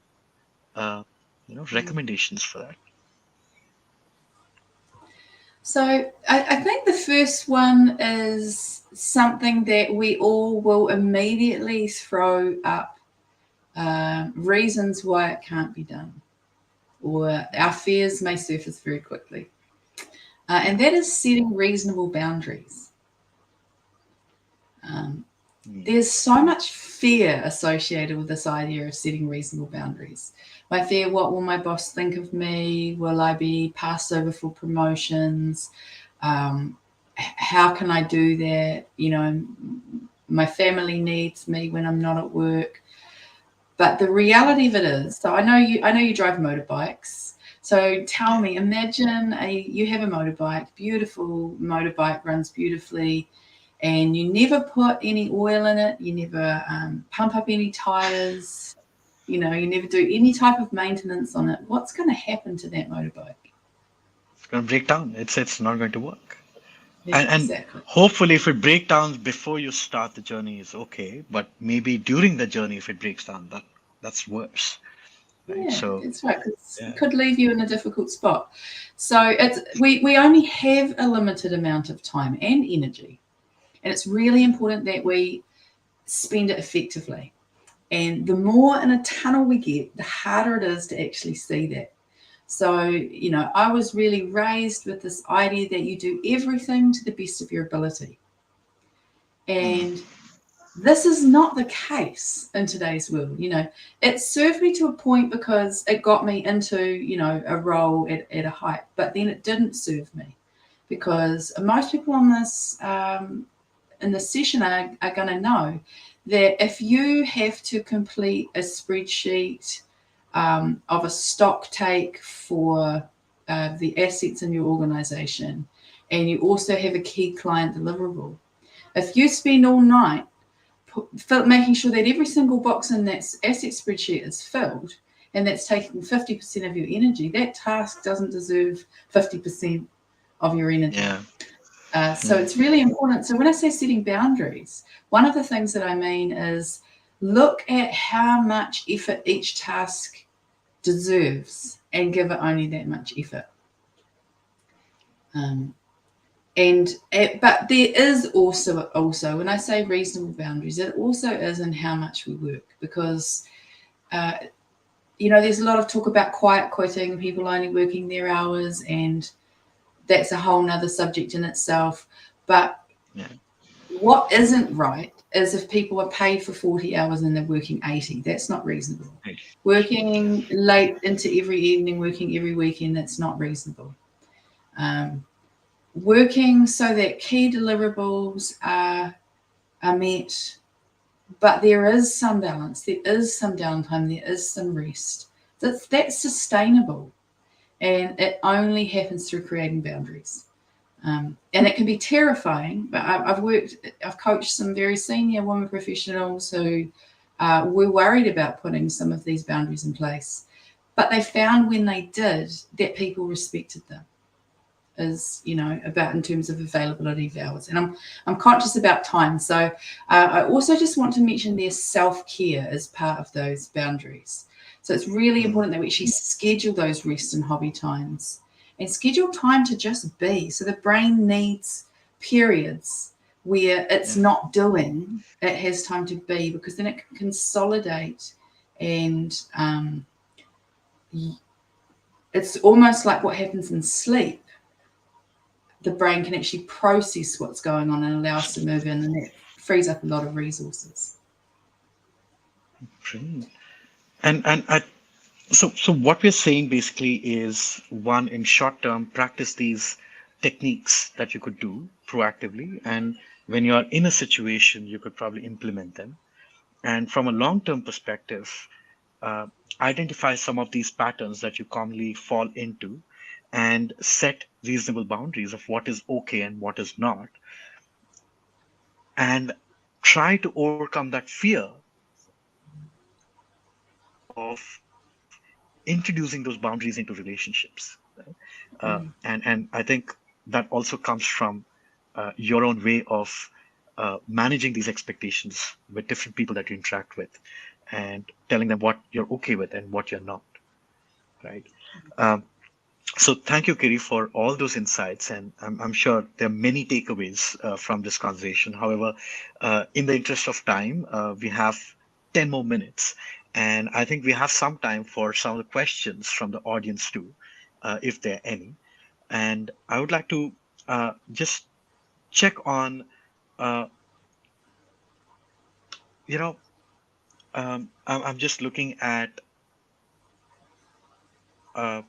A: recommendations for that.
B: So I think the first one is something that we all will immediately throw up reasons why it can't be done, or our fears may surface very quickly. And that is setting reasonable boundaries. Um, there's so much fear associated with this idea of setting reasonable boundaries. My fear, what will my boss think of me? Will I be passed over for promotions? How can I do that? My family needs me when I'm not at work. But the reality of it is, so I know you drive motorbikes. So tell me, imagine you have a motorbike, beautiful motorbike, runs beautifully, and you never put any oil in it, you never pump up any tires, you never do any type of maintenance on it. What's going to happen to that motorbike?
A: It's going to break down. It's not going to work.
B: Yeah,
A: And
B: exactly.
A: hopefully, if it breaks down before you start the journey, is okay. But maybe during the journey, if it breaks down, that's worse, right?
B: Yeah,
A: So
B: that's right. 'Cause it
A: yeah,
B: could leave you in a difficult spot. So we only have a limited amount of time and energy, and it's really important that we spend it effectively. And the more in a tunnel we get, the harder it is to actually see that. So, I was really raised with this idea that you do everything to the best of your ability.
A: mm,
B: And this is not the case in today's world. It served me to a point because it got me into, a role at a height, but then it didn't serve me because most people on this in this session are going to know that if you have to complete a spreadsheet of a stock take for the assets in your organization, and you also have a key client deliverable, if you spend all night making sure that every single box in that asset spreadsheet is filled, and that's taking 50% of your energy, that task doesn't deserve 50% of your energy.
A: yeah,
B: So it's really important. So when I say setting boundaries, one of the things that I mean is look at how much effort each task deserves and give it only that much effort. But there is also when I say reasonable boundaries, it also is in how much we work, because there's a lot of talk about quiet quitting, people only working their hours, and that's a whole nother subject in itself. But
A: yeah,
B: what isn't right is if people are paid for 40 hours and they're working 80. That's not reasonable.
A: right,
B: Working late into every evening, working every weekend, that's not reasonable. Working so that key deliverables are met, but there is some balance, there is some downtime, there is some rest. That's sustainable, and it only happens through creating boundaries. And it can be terrifying, but I've coached some very senior women professionals who were worried about putting some of these boundaries in place, but they found when they did that people respected them, is about in terms of availability of hours. And I'm conscious about time, so I also just want to mention there's self-care as part of those boundaries. So it's really important that we actually schedule those rest and hobby times, and schedule time to just be. So the brain needs periods where it's
A: yeah,
B: not doing, it has time to be, because then it can consolidate, and it's almost like what happens in sleep. The brain can actually process what's going on and allow us to move in, and that frees up a lot of resources.
A: brilliant. And so what we're saying basically is, one, in short term, practice these techniques that you could do proactively, and when you are in a situation, you could probably implement them. And from a long term perspective, uh, identify some of these patterns that you commonly fall into, and set reasonable boundaries of what is okay and what is not, and try to overcome that fear of introducing those boundaries into relationships. Right? And I think that also comes from your own way of managing these expectations with different people that you interact with, and telling them what you're okay with and what you're not. Right. Um, So thank you, Kiri, for all those insights, and I'm sure there are many takeaways from this conversation. However, in the interest of time, we have 10 more minutes, and I think we have some time for some of the questions from the audience too, if there are any. And I would like to just check on, uh, you know, I'm just looking at uh,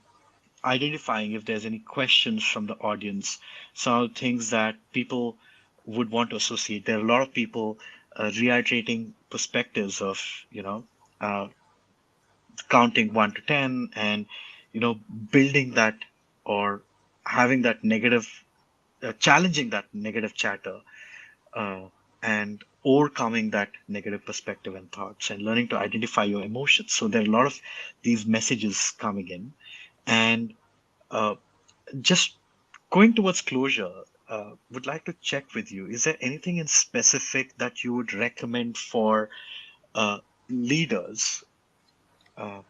A: identifying if there's any questions from the audience, some of the things that people would want to associate. There are a lot of people reiterating perspectives of, you know, uh, counting 1 to 10, and, building that, or having that negative, challenging that negative chatter, uh, and overcoming that negative perspective and thoughts, and learning to identify your emotions. So there are a lot of these messages coming in. And uh, just going towards closure, would like to check with you. Is there anything in specific that you would recommend for leaders, uh,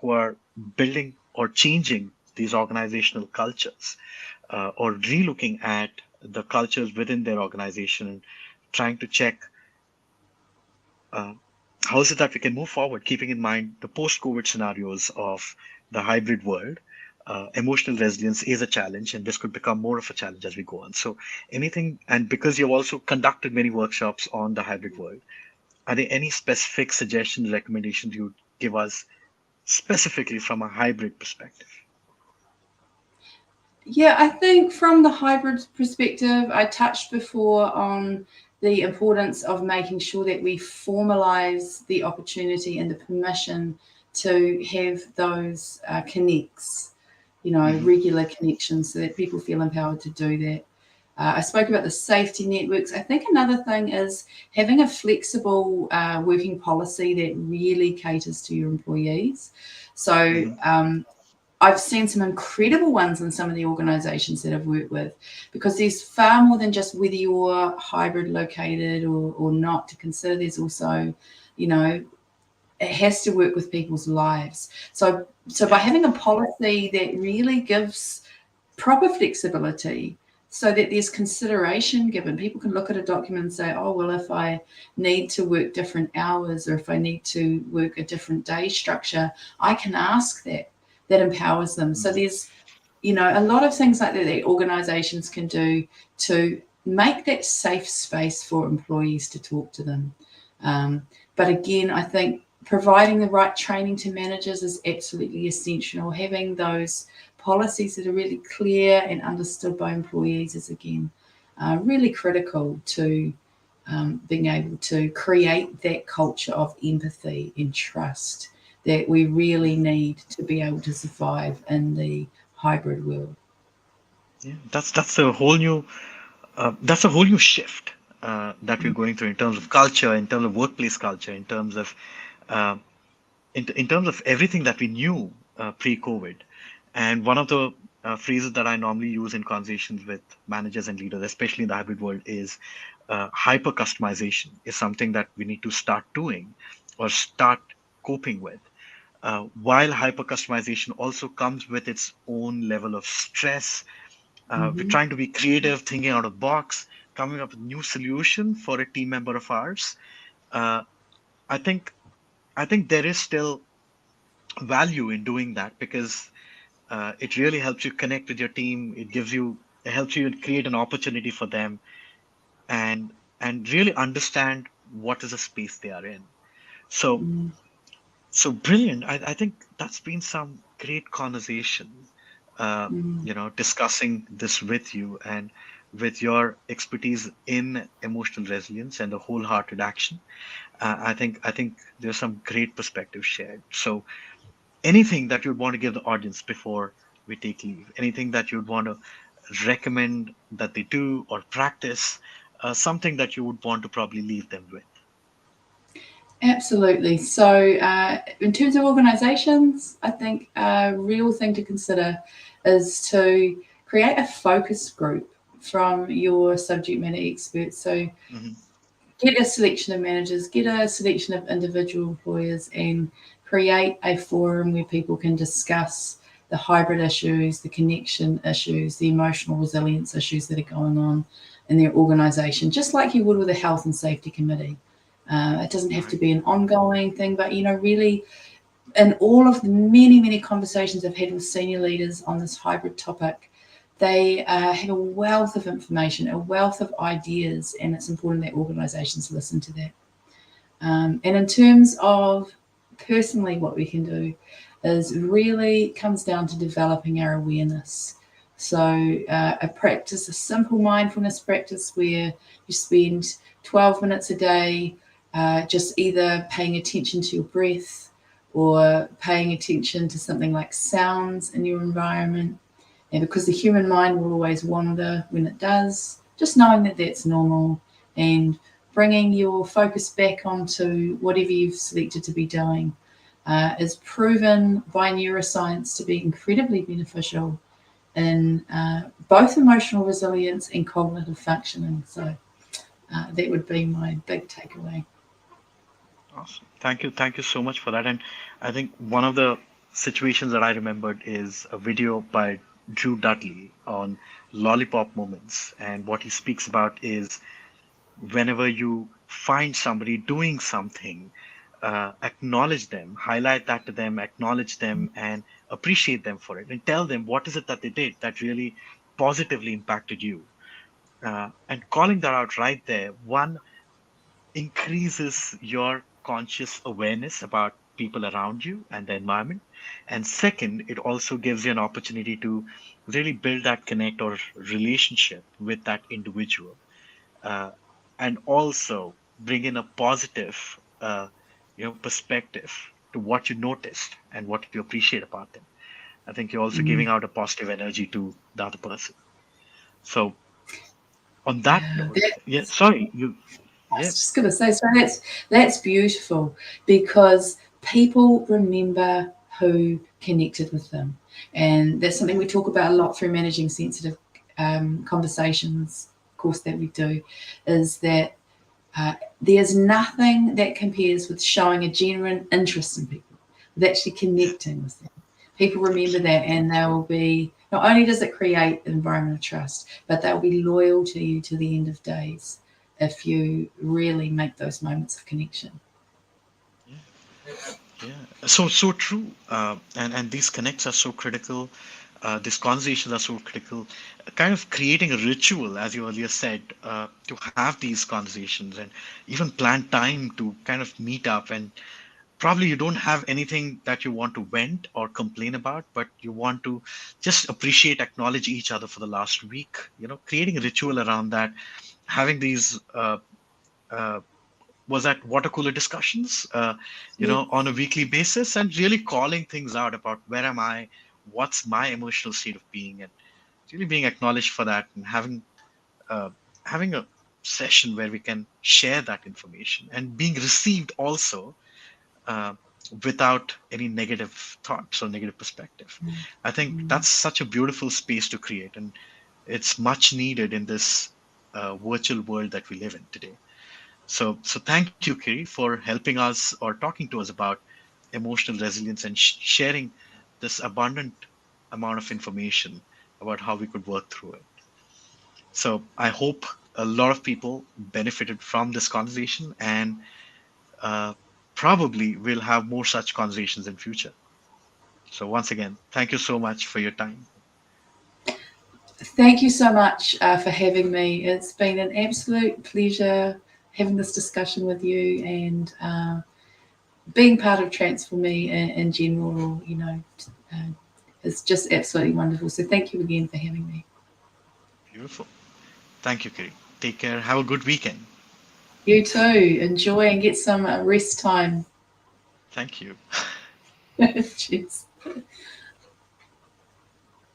A: who are building or changing these organizational cultures, or relooking at the cultures within their organization, and trying to check uh, how is it that we can move forward, keeping in mind the post-COVID scenarios of the hybrid world? Emotional resilience is a challenge, and this could become more of a challenge as we go on. So, anything, and because you've also conducted many workshops on the hybrid world, are there any specific suggestions, recommendations you would give us specifically from a hybrid perspective?
B: Yeah, I think from the hybrid perspective, I touched before on the importance of making sure that we formalize the opportunity and the permission to have those connects,
A: Hmm.
B: regular connections so that people feel empowered to do that. I spoke about the safety networks. I think another thing is having a flexible working policy that really caters to your employees. So,
A: Hmm.
B: I've seen some incredible ones in some of the organizations that I've worked with, because there's far more than just whether you're hybrid located or not to consider. There's also, you know, it has to work with people's lives. So by
A: Yeah.
B: having a policy that really gives proper flexibility, so that there's consideration given. People can look at a document and say, oh, well, if I need to work different hours, or if I need to work a different day structure, I can ask that. That empowers them. So
A: Mhm.
B: there's, a lot of things like that organizations can do to make that safe space for employees to talk to them. But again, I think providing the right training to managers is absolutely essential. Having those policies that are really clear and understood by employees is, again, really critical to being able to create that culture of empathy and trust that we really need to be able to survive in the hybrid world.
A: Yeah, that's a whole new shift that we're going through in terms of culture, in terms of workplace culture, in terms of uh, in terms of everything that we knew pre-COVID. And one of the phrases that I normally use in conversations with managers and leaders, especially in the hybrid world, is hyper customization is something that we need to start doing or start coping with. While hyper customization also comes with its own level of stress, we're
B: Mm-hmm.
A: trying to be creative, thinking out of the box, coming up with a new solution for a team member of ours. Uh, I think I think there is still value in doing that, because it really helps you connect with your team. It helps you create an opportunity for them, and really understand what is the space they are in. So
B: Mm-hmm.
A: brilliant. I think that's been some great conversation. Discussing this with you, and with your expertise in emotional resilience and the wholehearted action. I think there's some great perspectives shared. So anything that you'd want to give the audience before we take leave? Anything that you'd want to recommend that they do or practice, something that you would want to probably leave them with?
B: Absolutely. So, in terms of organisations, I think a real thing to consider is to create a focus group from your subject matter experts. So,
A: Hmm.
B: get a selection of managers, get a selection of individual employers, and create a forum where people can discuss the hybrid issues, the connection issues, the emotional resilience issues that are going on in their organisation, just like you would with a health and safety committee. It doesn't have to
A: Right.
B: be an ongoing thing, but really, in all of the many, many conversations I've had with senior leaders on this hybrid topic, they have a wealth of information, a wealth of ideas, and it's important that organisations listen to that. And in terms of personally, what we can do is really comes down to developing our awareness. So, a simple mindfulness practice where you spend 12 minutes a day just either paying attention to your breath or paying attention to something like sounds in your environment. And because the human mind will always wander when it does, just knowing that that's normal and bringing your focus back onto whatever you've selected to be doing is proven by neuroscience to be incredibly beneficial in both emotional resilience and cognitive functioning. So that would be my big takeaway.
A: Awesome. Thank you so much for that. And I think one of the situations that I remembered is a video by Drew Dudley on lollipop moments. And what he speaks about is whenever you find somebody doing something, acknowledge them, highlight that to them, acknowledge them, and appreciate them for it, and tell them what is it that they did that really positively impacted you. And calling that out right there, one, increases your conscious awareness about people around you and the environment. And second, it also gives you an opportunity to really build that connect or relationship with that individual, uh, and also bring in a positive, perspective to what you noticed and what you appreciate about them. I think you're also giving
B: Mm.
A: out a positive energy to the other person. So on that
B: Yeah,
A: note, yeah, sorry, you,
B: I
A: yeah,
B: was just going to say, so that's beautiful because people remember who connected with them, and that's something we talk about a lot through managing sensitive conversations course that we do, is that there's nothing that compares with showing a genuine interest in people, with actually connecting with them. People remember that,
A: absolutely.
B: and they will be. Not only does it create an environment of trust, but they'll be loyal to you to the end of days if you really make those moments of connection.
A: Yeah. Yeah, so true. And these connects are so critical. These conversations are so critical. Kind of creating a ritual, as you earlier said, to have these conversations and even plan time to kind of meet up. And probably you don't have anything that you want to vent or complain about, but you want to just appreciate, acknowledge each other for the last week. Creating a ritual around that, having these. Uh, was at water cooler discussions,
B: Yeah.
A: on a weekly basis, and really calling things out about where am I, what's my emotional state of being, and really being acknowledged for that, and uh, having a session where we can share that information and being received also, uh, without any negative thoughts or negative perspective. I think
B: Mm.
A: that's such a beautiful space to create, and it's much needed in this virtual world that we live in today. So thank you, Kiri, for helping us or talking to us about emotional resilience and sharing this abundant amount of information about how we could work through it. So I hope a lot of people benefited from this conversation, and uh, probably we'll have more such conversations in future. So once again, thank you so much for your time.
B: Thank you so much for having me. It's been an absolute pleasure having this discussion with you and being part of Transform Me in general. Uh, it's just absolutely wonderful. So thank you again for having me.
A: Beautiful. Thank you, Kiri. Take care. Have a good weekend.
B: You too. Enjoy and get some rest time.
A: Thank you.
B: Cheers.